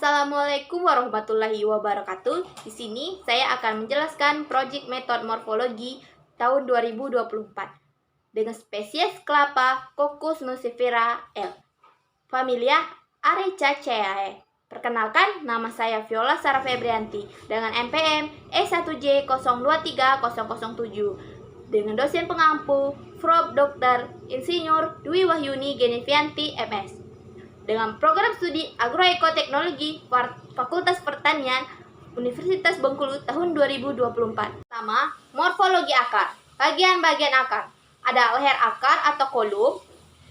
Assalamualaikum warahmatullahi wabarakatuh. Di sini saya akan menjelaskan proyek metode morfologi tahun 2024 dengan spesies kelapa Cocos nucifera L. Familia Arecaceae. Perkenalkan, nama saya Viola Sara Febrianti dengan NPM E1J023007 dengan dosen pengampu Prof. Dr. Insinyur Dwi Wahyuni Genevianti MS. Dengan program studi Agroekoteknologi Fakultas Pertanian Universitas Bengkulu tahun 2024. Pertama, morfologi akar. Bagian-bagian akar. Ada leher akar atau kolum,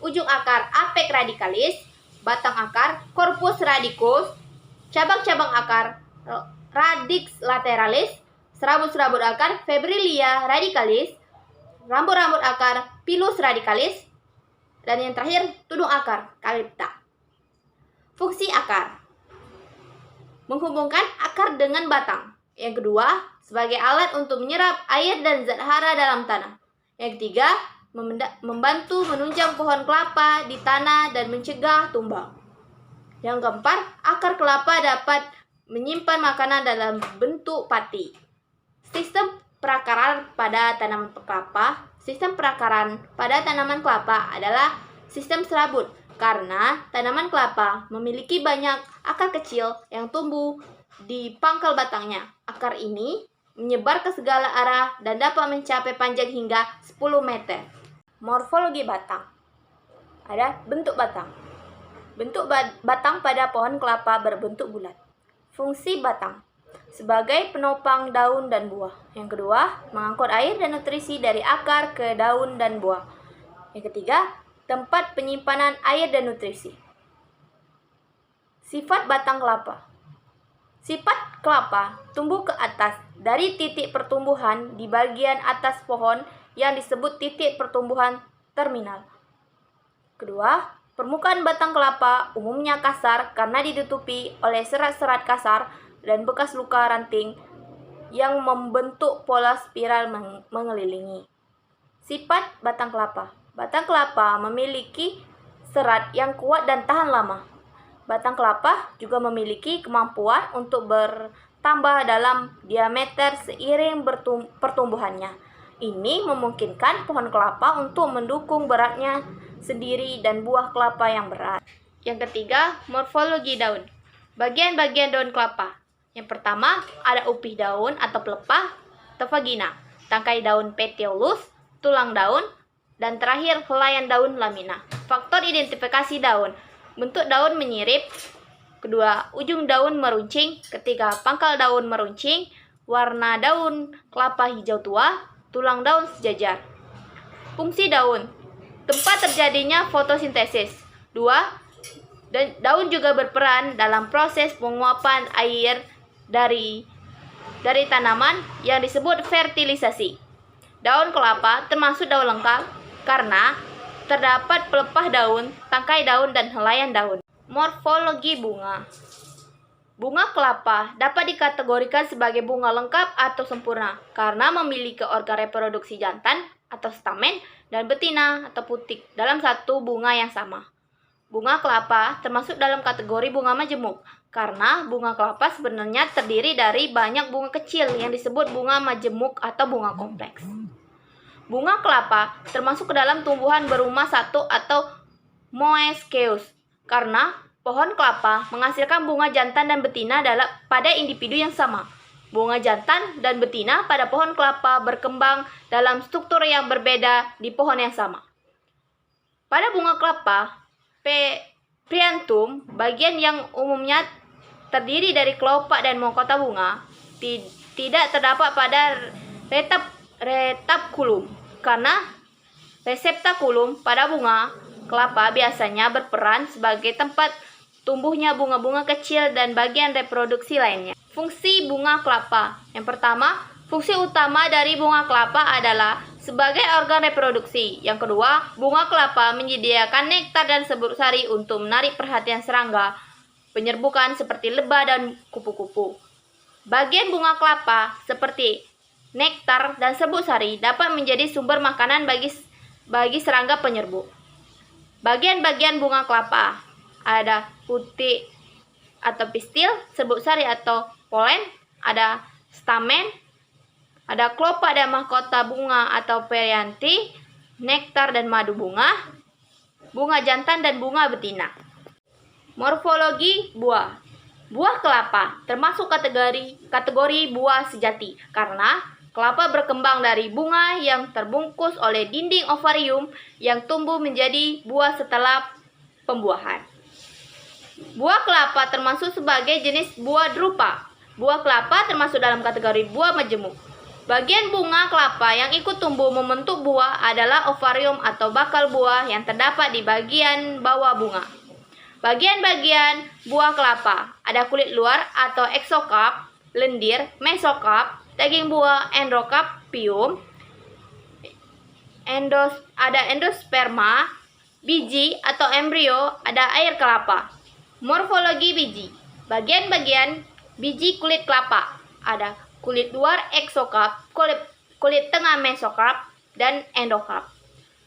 ujung akar apex radicalis, batang akar corpus radicus, cabang-cabang akar radix lateralis, serabut-serabut akar fibrillia radicalis, rambut-rambut akar pilus radicalis, dan yang terakhir tudung akar calypta. Fungsi akar: menghubungkan akar dengan batang. Yang kedua, sebagai alat untuk menyerap air dan zat hara dalam tanah. Yang ketiga, membantu menunjang pohon kelapa di tanah dan mencegah tumbang. Yang keempat, akar kelapa dapat menyimpan makanan dalam bentuk pati. Sistem perakaran pada tanaman kelapa. Sistem perakaran pada tanaman kelapa adalah sistem serabut, karena tanaman kelapa memiliki banyak akar kecil yang tumbuh di pangkal batangnya. Akar ini menyebar ke segala arah dan dapat mencapai panjang hingga 10 meter. Morfologi batang. Ada bentuk batang. Bentuk batang pada pohon kelapa berbentuk bulat. Fungsi batang: sebagai penopang daun dan buah. Yang kedua, mengangkut air dan nutrisi dari akar ke daun dan buah. Yang ketiga, tempat penyimpanan air dan nutrisi. Sifat batang kelapa. Sifat kelapa tumbuh ke atas dari titik pertumbuhan di bagian atas pohon yang disebut titik pertumbuhan terminal. Kedua, permukaan batang kelapa umumnya kasar karena ditutupi oleh serat-serat kasar dan bekas luka ranting yang membentuk pola spiral mengelilingi. Sifat batang kelapa. Batang kelapa memiliki serat yang kuat dan tahan lama. Batang kelapa juga memiliki kemampuan untuk bertambah dalam diameter seiring pertumbuhannya. Ini memungkinkan pohon kelapa untuk mendukung beratnya sendiri dan buah kelapa yang berat. Yang ketiga, morfologi daun. Bagian-bagian daun kelapa. Yang pertama, ada upih daun atau pelepah atau vagina, tangkai daun petiolus, tulang daun, dan terakhir helaian daun lamina. Faktor identifikasi daun: bentuk daun menyirip. Kedua, ujung daun meruncing. Ketiga, pangkal daun meruncing. Warna daun kelapa hijau tua. Tulang daun sejajar. Fungsi daun: tempat terjadinya fotosintesis. Dua, daun juga berperan dalam proses penguapan air dari tanaman yang disebut fertilisasi. Daun kelapa termasuk daun lengkap karena terdapat pelepah daun, tangkai daun, dan helaian daun. Morfologi bunga. Bunga kelapa dapat dikategorikan sebagai bunga lengkap atau sempurna karena memiliki organ reproduksi jantan atau stamen dan betina atau putik dalam satu bunga yang sama. Bunga kelapa termasuk dalam kategori bunga majemuk karena bunga kelapa sebenarnya terdiri dari banyak bunga kecil yang disebut bunga majemuk atau bunga kompleks. Bunga kelapa termasuk ke dalam tumbuhan berumah satu atau moescheus karena pohon kelapa menghasilkan bunga jantan dan betina pada individu yang sama. Bunga jantan dan betina pada pohon kelapa berkembang dalam struktur yang berbeda di pohon yang sama. Pada bunga kelapa, Prianthum, bagian yang umumnya terdiri dari kelopak dan mahkota bunga, tidak terdapat pada retapkulum. Karena reseptakulum pada bunga kelapa biasanya berperan sebagai tempat tumbuhnya bunga-bunga kecil dan bagian reproduksi lainnya. Fungsi bunga kelapa. Yang pertama, fungsi utama dari bunga kelapa adalah sebagai organ reproduksi. Yang kedua, bunga kelapa menyediakan nektar dan serbuk sari untuk menarik perhatian serangga penyerbukan seperti lebah dan kupu-kupu. Bagian bunga kelapa seperti nektar dan serbuk sari dapat menjadi sumber makanan bagi serangga penyerbuk. Bagian-bagian bunga kelapa ada putik atau pistil, serbuk sari atau polen, ada stamen, ada klopak dan mahkota bunga atau perianti, nektar dan madu bunga, bunga jantan dan bunga betina. Morfologi buah. Buah kelapa termasuk kategori buah sejati karena kelapa berkembang dari bunga yang terbungkus oleh dinding ovarium yang tumbuh menjadi buah setelah pembuahan. Buah kelapa termasuk sebagai jenis buah drupa. Buah kelapa termasuk dalam kategori buah majemuk. Bagian bunga kelapa yang ikut tumbuh membentuk buah adalah ovarium atau bakal buah yang terdapat di bagian bawah bunga. Bagian-bagian buah kelapa ada kulit luar atau eksokarp, lendir, mesokarp, daging buah, endokarpium, ada endosperma, biji atau embrio, ada air kelapa. Morfologi biji. Bagian-bagian biji kulit kelapa ada kulit luar eksokarp, kulit tengah mesokarp, dan endokarp.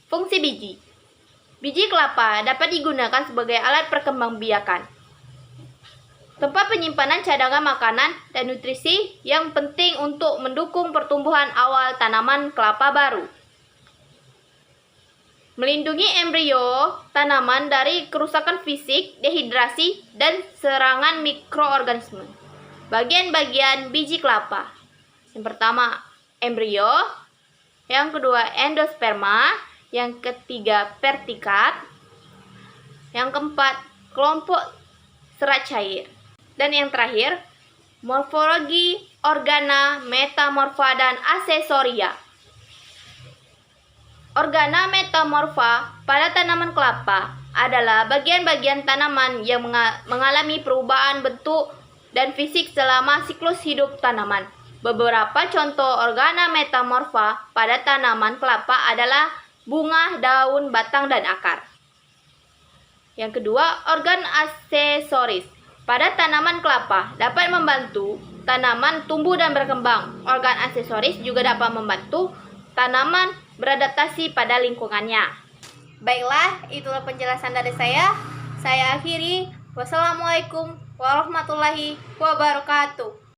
Fungsi biji. Biji kelapa dapat digunakan sebagai alat perkembangbiakan, tempat penyimpanan cadangan makanan dan nutrisi yang penting untuk mendukung pertumbuhan awal tanaman kelapa baru. Melindungi embrio tanaman dari kerusakan fisik, dehidrasi, dan serangan mikroorganisme. Bagian-bagian biji kelapa. Yang pertama, embrio. Yang kedua, endosperma. Yang ketiga, vertikat. Yang keempat, kelompok serat cair. Dan yang terakhir, morfologi organa, metamorfa, dan aksesoria. Organa metamorfa pada tanaman kelapa adalah bagian-bagian tanaman yang mengalami perubahan bentuk dan fisik selama siklus hidup tanaman. Beberapa contoh organa metamorfa pada tanaman kelapa adalah bunga, daun, batang, dan akar. Yang kedua, organ aksesoris pada tanaman kelapa dapat membantu tanaman tumbuh dan berkembang. Organ aksesoris juga dapat membantu tanaman beradaptasi pada lingkungannya. Baiklah, itulah penjelasan dari saya. Saya akhiri. Wassalamualaikum warahmatullahi wabarakatuh.